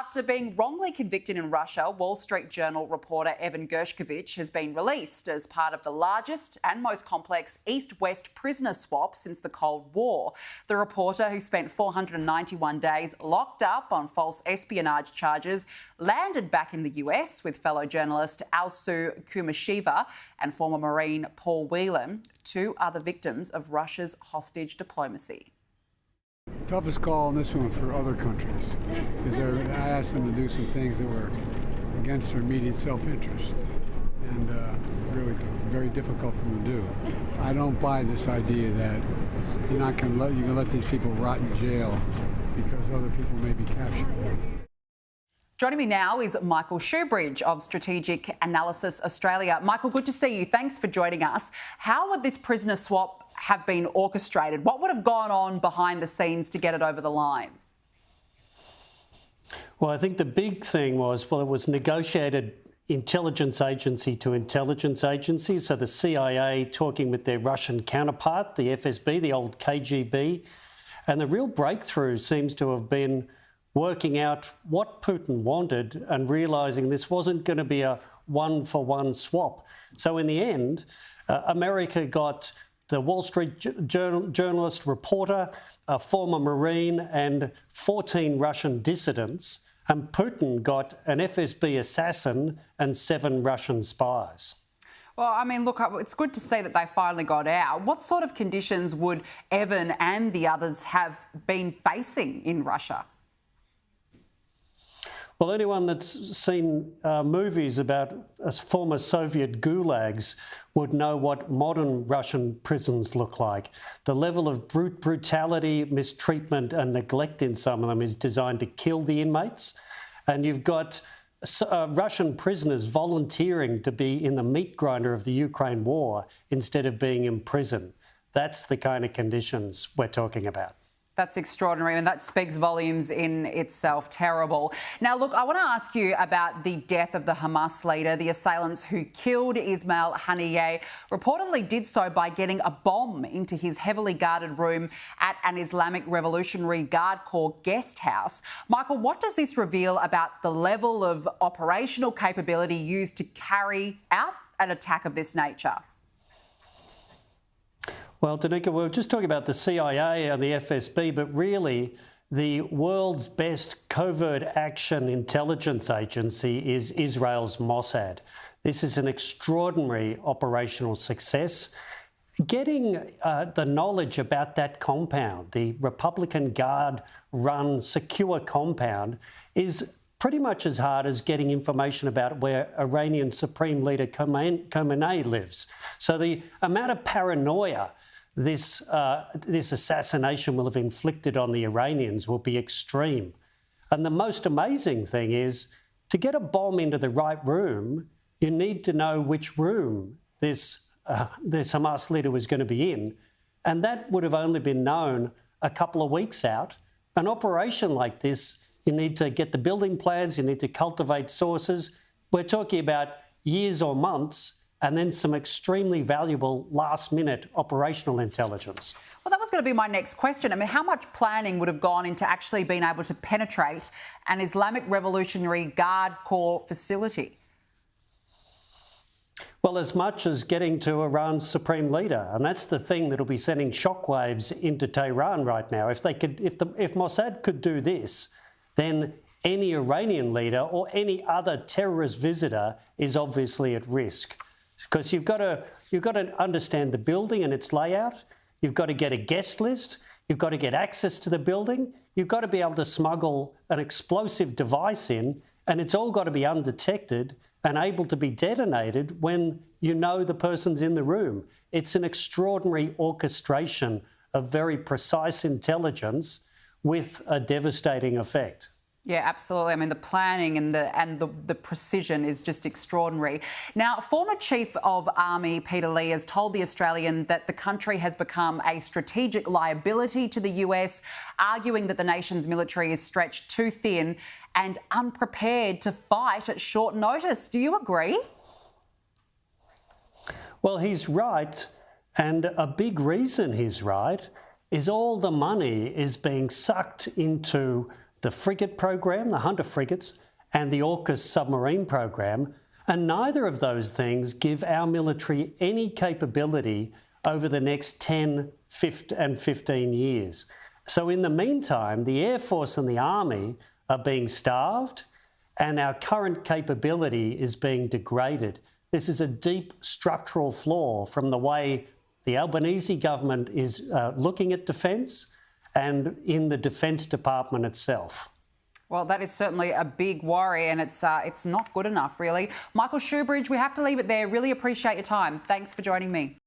After being wrongly convicted in Russia, Wall Street Journal reporter Evan Gershkovich has been released as part of the largest and most complex East-West prisoner swap since the Cold War. The reporter, who spent 491 days locked up on false espionage charges, landed back in the US with fellow journalist Alsu Kumasheva and former Marine Paul Whelan, two other victims of Russia's hostage diplomacy. Toughest call on this one for other countries, because I asked them to do some things that were against their immediate self-interest, and really very difficult for them to do. I don't buy this idea that you're going to let these people rot in jail because other people may be captured. Joining me now is Michael Shoebridge of Strategic Analysis Australia. Michael, good to see you. Thanks for joining us. How would this prisoner swap have been orchestrated? What would have gone on behind the scenes to get it over the line? Well, I think the big thing was, well, it was negotiated intelligence agency to intelligence agency. So the CIA talking with their Russian counterpart, the FSB, the old KGB. And the real breakthrough seems to have been working out what Putin wanted and realising this wasn't going to be a one-for-one swap. So in the end, America got the Wall Street journalist, reporter, a former Marine and 14 Russian dissidents, and Putin got an FSB assassin and 7 Russian spies. Well, I mean, look, it's good to see that they finally got out. What sort of conditions would Evan and the others have been facing in Russia? Well, anyone that's seen movies about former Soviet gulags would know what modern Russian prisons look like. The level of brutality, mistreatment and neglect in some of them is designed to kill the inmates. And you've got Russian prisoners volunteering to be in the meat grinder of the Ukraine war instead of being in prison. That's the kind of conditions we're talking about. That's extraordinary, and that speaks volumes in itself. Terrible. Now, look, I want to ask you about the death of the Hamas leader. The assailants who killed Ismael Hanan reportedly did so by getting a bomb into his heavily guarded room at an Islamic Revolutionary Guard Corps guest house. Michael, what does this reveal about the level of operational capability used to carry out an attack of this nature? Well, Danica, we were just talking about the CIA and the FSB, but really the world's best covert action intelligence agency is Israel's Mossad. This is an extraordinary operational success. Getting the knowledge about that compound, the Republican Guard-run secure compound, is pretty much as hard as getting information about where Iranian Supreme Leader Khamenei lives. So the amount of paranoia this assassination will have inflicted on the Iranians will be extreme. And the most amazing thing is, to get a bomb into the right room, you need to know which room this Hamas leader was going to be in. And that would have only been known a couple of weeks out. An operation like this, you need to get the building plans, you need to cultivate sources. We're talking about years or months, and then some extremely valuable last-minute operational intelligence. Well, that was going to be my next question. I mean, how much planning would have gone into actually being able to penetrate an Islamic Revolutionary Guard Corps facility? Well, as much as getting to Iran's supreme leader, and that's the thing that'll be sending shockwaves into Tehran right now. If Mossad could do this, then any Iranian leader or any other terrorist visitor is obviously at risk. Because you've got to understand the building and its layout. You've got to get a guest list. You've got to get access to the building. You've got to be able to smuggle an explosive device in, and it's all got to be undetected and able to be detonated when you know the person's in the room. It's an extraordinary orchestration of very precise intelligence with a devastating effect. Yeah, absolutely. I mean, the planning and the precision is just extraordinary. Now, former Chief of Army Peter Lee has told The Australian that the country has become a strategic liability to the US, arguing that the nation's military is stretched too thin and unprepared to fight at short notice. Do you agree? Well, he's right. And a big reason he's right is all the money is being sucked into the frigate program, the Hunter frigates, and the AUKUS submarine program, and neither of those things give our military any capability over the next 10 and 15 years. So in the meantime, the Air Force and the Army are being starved, and our current capability is being degraded. This is a deep structural flaw from the way the Albanese government is looking at defence and in the Defence Department itself. Well, that is certainly a big worry, and it's not good enough, really. Michael Shoebridge, we have to leave it there. Really appreciate your time. Thanks for joining me.